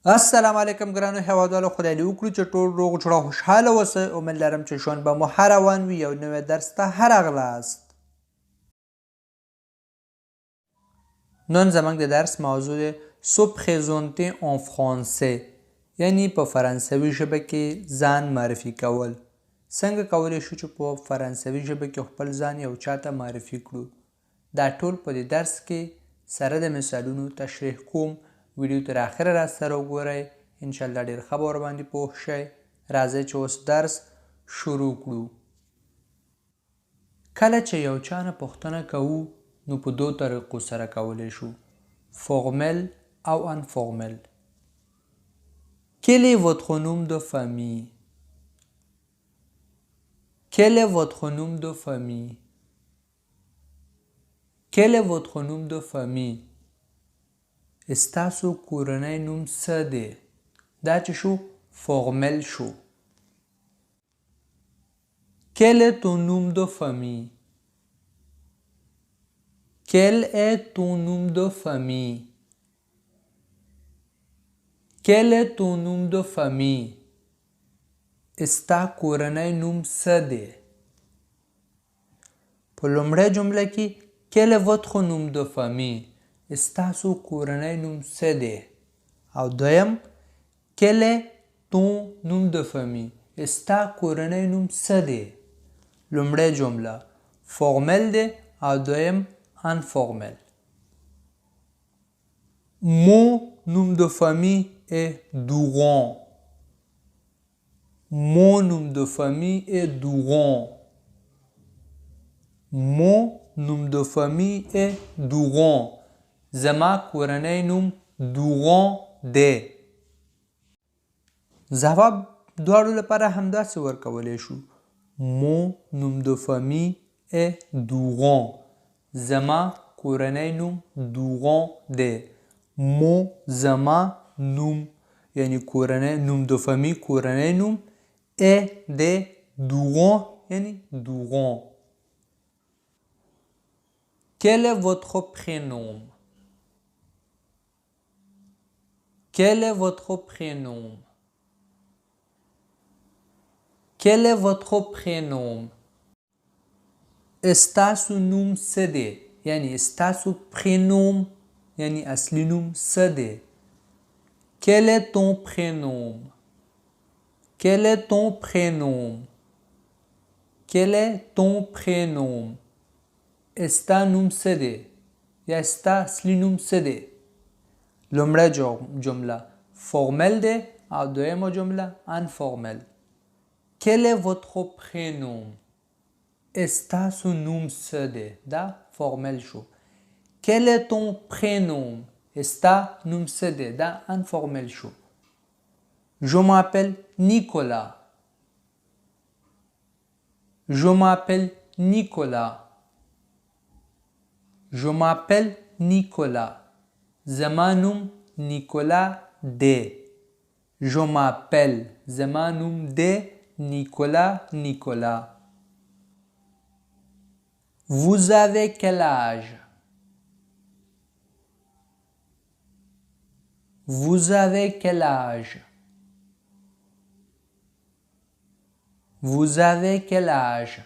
السلام علیکم ګرانو هیوادوالو، خدای دې وکړي چې ټول روغ جوړ او خوشحاله اوسئ. امید لرم چې ژوند به مو ښه روان وي. یو نوی درس ته ښه راغلاست. نن زموږ د درس موضوع دی se présenter en français، یعنی په فرانسوي ژبه کې ځان معرفي کول. څنګه کولی شو چې په فرانسوي ژبه کې خپل ځان یو چاته معرفي کړو؟ دا ټول په دې درس کې سره د مثالونو تشریح کوم. ویډیو تر اخره را سره وګورئ، انشاءالله ډېر ښه به ورباندې پوه شئ. راځئ چې اوس درس شروع کړو. کله چې یو چا نه پوښتنه کوو نو په دو طریقو سره کولی شو: فورمل او انفورمل. Quel est votre nom de famille? Quel est votre nom de famille? Quel est votre nom de famille? ستاسو کورنی نوم څه دی؟ دا چې شو فورمل شو. Quel est ton nom de famille? Quel est ton nom de famille? Quel est ton nom de famille? ستا کورنی نوم څه دی؟ په لومړۍ جمله کې Quel est votre nom de famille؟ ستاسو کورنی نوم څه دی؟ او دویم Quel est ton nom de famille؟ ستا کورنی نوم څه دی؟ لومړۍ جمله فورمل دی او دویم انفورمل. Mon nom de famille est Douran. Mon nom de famille est Douran. Mon nom de famille est Douran. زما کورنی نوم دوغان دی. ځواب دواړو لپاره همداسې ورکولی شو. Mon nom de famille est Douran. زما کورنی نوم دوغان دی. مو زما نوم یعنی کورنی نوم د فامی کورنی نوم ا د دوغان یعنی دوغان. Quel est votre prénom? Quel est votre prénom? Quel est votre prénom? ستاسو نوم څه دی؟ یعنی ستاسو پرینوم یعنی اصلی نوم څه دی؟ Quel est ton prénom? Quel est ton prénom? Quel est ton prénom? ستا نوم څه دی؟ یا ستا اصلی نوم څه دی؟ لومړی جمله فورمل دی او دویمه جمله انفورمل. Quel est votre prénom? ستاسو نوم څه دی؟ دا فورمل شو. Quel est ton prénom? ستا نوم څه دی؟ دا انفورمل شو. Je m'appelle Nicolas. Je m'appelle Nicolas. Je m'appelle Nicolas. زما نوم نیکولا دی. Je m'appelle زما نوم دی Nicolas. Vous avez quel âge? Vous avez quel âge? Vous avez quel âge?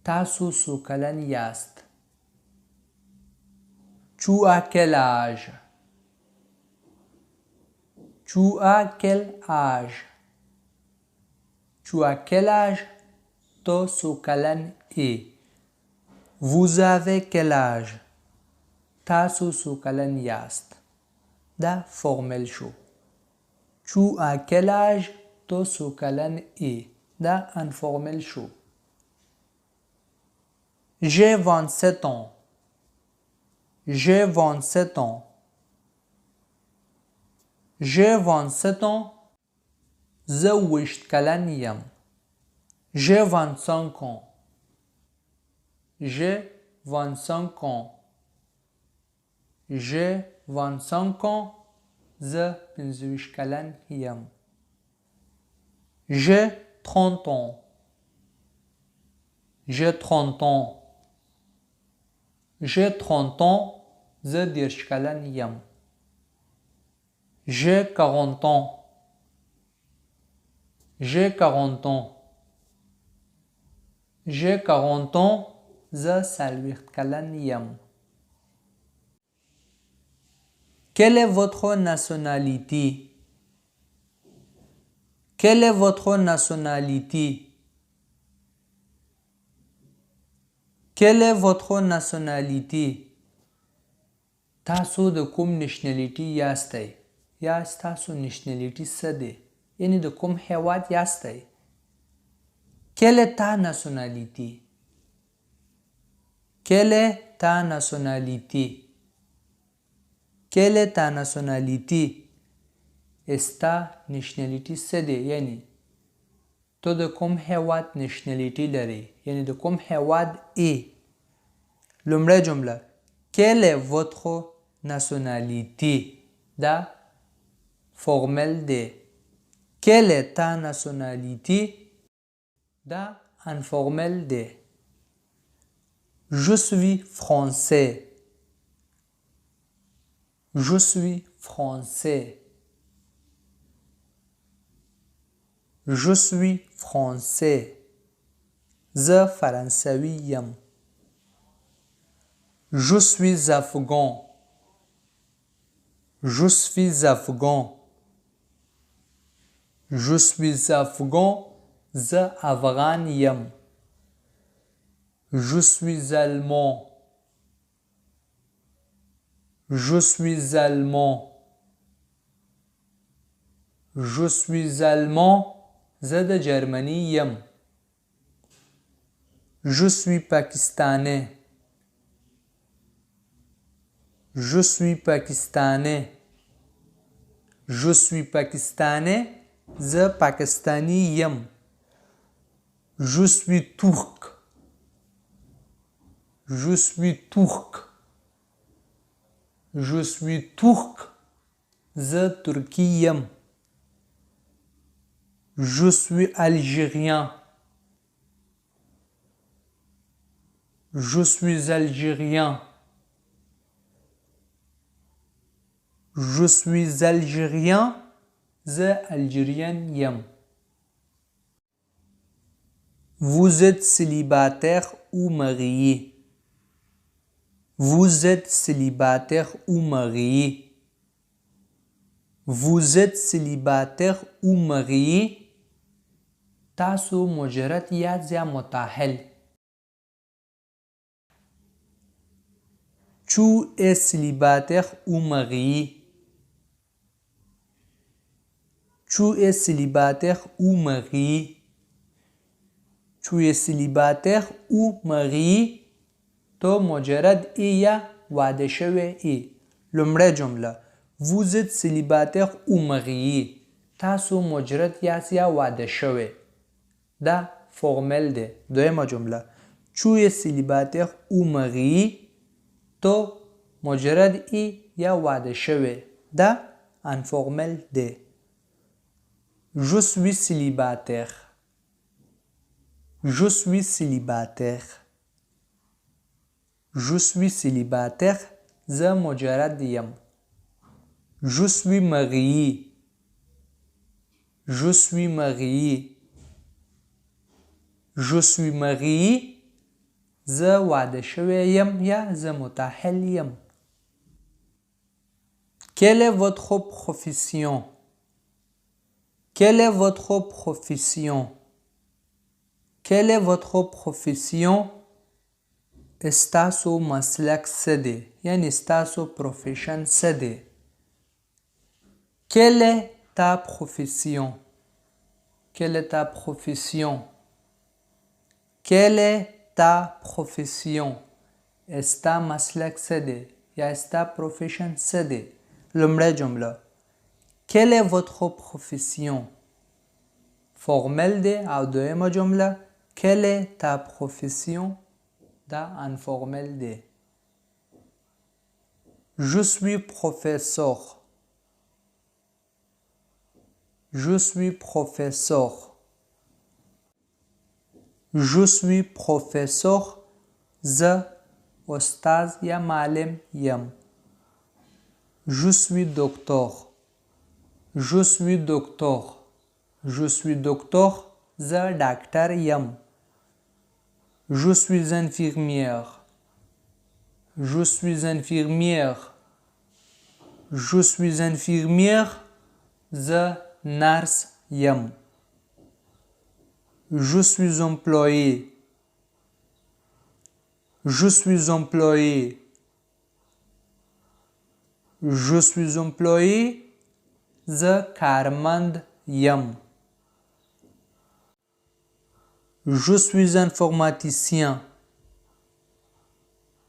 تاسو څو کلن یاست؟ Tu as quel âge? Tu as quel âge? Tu as quel âge? تو څو کلن ای. Vous avez quel âge? تاسو څو کلن یاست؟ دا فورمل شو. Tu as quel âge? تو څو کلن ای. دا انفورمل شو. J'ai 27 ans. J'ai 27 ans. J'ai 27 ans. زه 20 کلن یم. J'ai 25 ans. J'ai 25 ans. J'ai 25 ans. زه 25 کلن یم. J'ai 30 ans. J'ai 30 ans. J'ai 30 ans. زه 30 کلن یم. J'ai 40 ans. J'ai 40 ans. J'ai 40 ans. زه 40 کلن یم. Quelle est votre nationalité? Quelle est votre nationalité? Quelle est votre nationalité? تاسو د کوم نشنالیټي یاستئ؟ یا تاسو نشنالیټي څه دی؟ یعنی د کوم هیواد یاستئ؟ Quelle est ta nationalité? Quelle est ta nationalité? Quelle est ta nationalité? استا نشنالیټي څه دی؟ یعنی تو د کوم هیواد نشنالیټي لري؟ یعنی د کوم هیواد ای؟ لومړی جمله Quelle est votre nationalité? دا فورمل دی. Quelle est ta nationalité? دا انفورمل دی. Je suis français. Je suis français. Je suis français. زه فرانسوی یم. Je suis afghan. Je suis afghan. Je suis afghan. زه افغان یم. Je suis allemand. Je suis allemand. Je suis allemand. زه د جرمني یم. Je suis pakistanais. Je suis pakistanais. Je suis pakistanais. زه پاکستانی یم. Je suis turc. Je suis turc. Je suis turc. زه ترکی یم. Je suis algérien. Je suis algérien. Je suis algérien. زه الجیرین یم. Vous êtes célibataire ou marié? Vous êtes célibataire ou marié? Vous êtes célibataire ou marié? تاسو مجرد یا متأهل. Tu es célibataire ou marié? Tu es célibataire ou marié? Tu es célibataire ou marié? تو مجرد ای یا واده شوی ای. لومړی جمله Vous êtes célibataire ou marié? تاسو مجرد یاست یا واده شوی. دا فورمل دی. دویمه جمله Tu es célibataire ou marié? تو مجرد ای یا واده شوی. دا انفورمل دی. Je suis célibataire. Je suis célibataire. Je suis célibataire. زه مجرد یم. Je suis marié. Je suis marié. Je suis marié. زه واده شوی یم یا زه متأهل یم. Quelle est votre profession? Quelle est votre profession? Quelle est votre profession? استاسو مسلک څه دی؟ یعنی استاسو پروفیشن څه دی؟ Quelle est ta profession? Quelle est ta profession? Quelle est ta profession? استا مسلک څه دی؟ یا استا پروفیشن څه دی؟ لومړی جمله Quelle est votre profession? فورمل دی. او دویمه جمله Quelle est ta profession? دا انفورمل دی. Je suis professeur. Je suis professeur. Je suis professeur. زه استاد یا معلم یم. Je suis docteur. Je suis docteur. Je suis docteur. زه ډاکټر یم. Je suis infirmière. Je suis infirmière. Je suis infirmière. زه نرس یم. Je suis employé. Je suis employé. Je suis employé. زه کارمند یم. Je suis informaticien.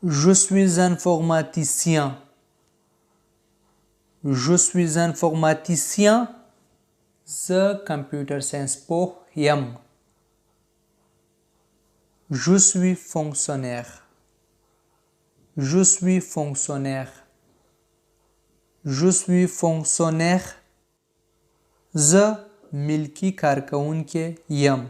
Je suis informaticien. Je suis informaticien. زه کمپیوټر ساینس پوه یم. Je suis fonctionnaire. Je suis fonctionnaire. Je suis fonctionnaire. زه ملکی کارکوونکی یم.